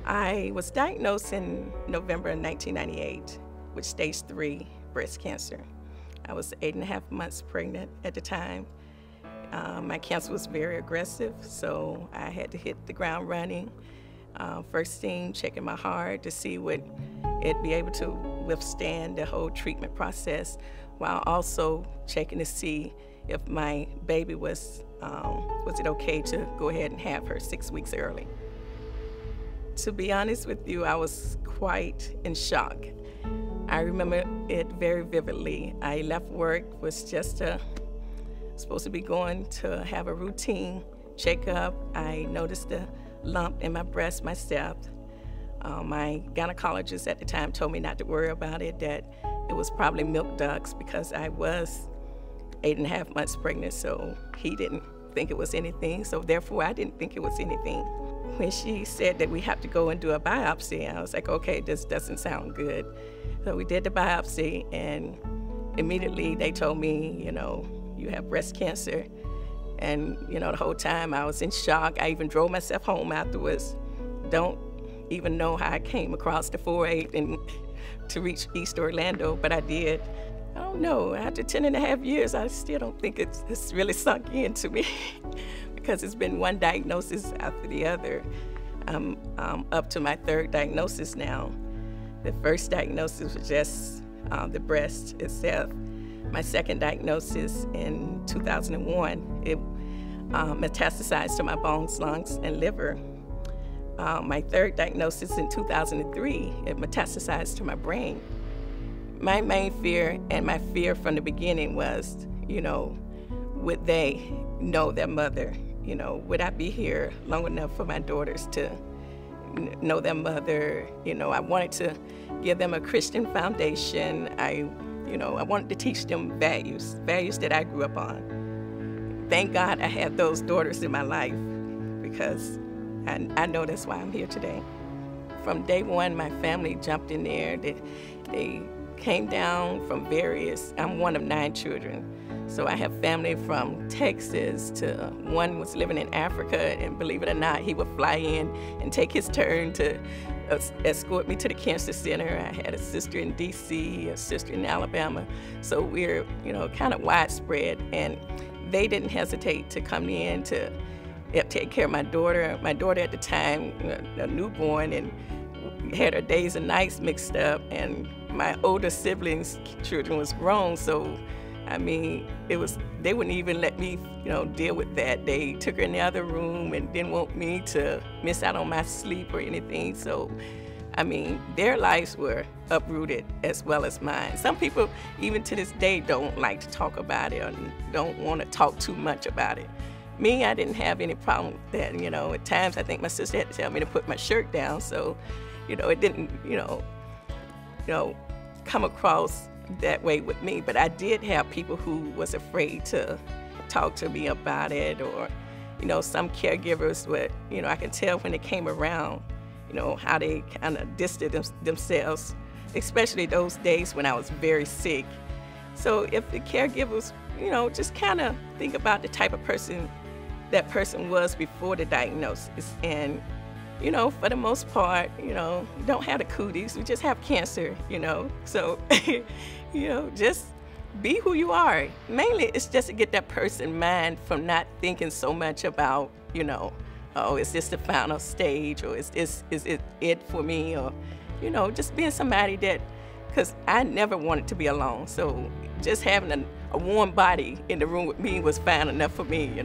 I was diagnosed in November of 1998 with stage 3 breast cancer. I was 8.5 months pregnant at the time. My cancer was very aggressive, so I had to hit the ground running. First thing, checking my heart to see would it be able to withstand the whole treatment process, while also checking to see if my baby was it okay to go ahead and have her 6 weeks early. To be honest with you, I was quite in shock. I remember it very vividly. I left work, was just supposed to be going to have a routine checkup. I noticed a lump in my breast myself. My gynecologist at the time told me not to worry about it, that it was probably milk ducts because I was 8.5 months pregnant, so he didn't think it was anything, so therefore I didn't think it was anything. When she said that we have to go and do a biopsy, I was like, okay, this doesn't sound good. So we did the biopsy, and immediately they told me, you have breast cancer. And, the whole time I was in shock. I even drove myself home afterwards. Don't even know how I came across the 4-8 and to reach East Orlando, but I did. I don't know, after 10.5 years, I still don't think it's really sunk into me because it's been one diagnosis after the other. I'm up to my 3rd diagnosis now. The first diagnosis was just the breast itself. My 2nd diagnosis in 2001, it metastasized to my bones, lungs, and liver. My 3rd diagnosis in 2003, it metastasized to my brain. My main fear, and my fear from the beginning was, would they know their mother? Would I be here long enough for my daughters to know their mother? I wanted to give them a Christian foundation. I wanted to teach them values that I grew up on. Thank God I had those daughters in my life, because I know that's why I'm here today. From day one, my family jumped in there. They came down from I'm one of 9 children. So I have family from Texas to one was living in Africa, and believe it or not, he would fly in and take his turn to escort me to the cancer center. I had a sister in DC, a sister in Alabama. So we're, kind of widespread, and they didn't hesitate to come in to take care of my daughter. My daughter at the time, a newborn, and had her days and nights mixed up, and my older siblings' children was grown, so they wouldn't even let me, deal with that. They took her in the other room and didn't want me to miss out on my sleep or anything. So, their lives were uprooted as well as mine. Some people, even to this day, don't like to talk about it or don't want to talk too much about it. Me, I didn't have any problem with that. At times I think my sister had to tell me to put my shirt down, so, it didn't, come across that way with me. But I did have people who was afraid to talk to me about it, or, some caregivers would, I could tell when they came around, how they kind of distanced themselves, especially those days when I was very sick. So if the caregivers, just kind of think about the type of person that person was before the diagnosis. And, for the most part, you don't have the cooties, we just have cancer, So, just be who you are. Mainly, it's just to get that person's mind from not thinking so much about, oh, is this the final stage, or is it for me, or, just being somebody that, because I never wanted to be alone. So just having a warm body in the room with me was fine enough for me,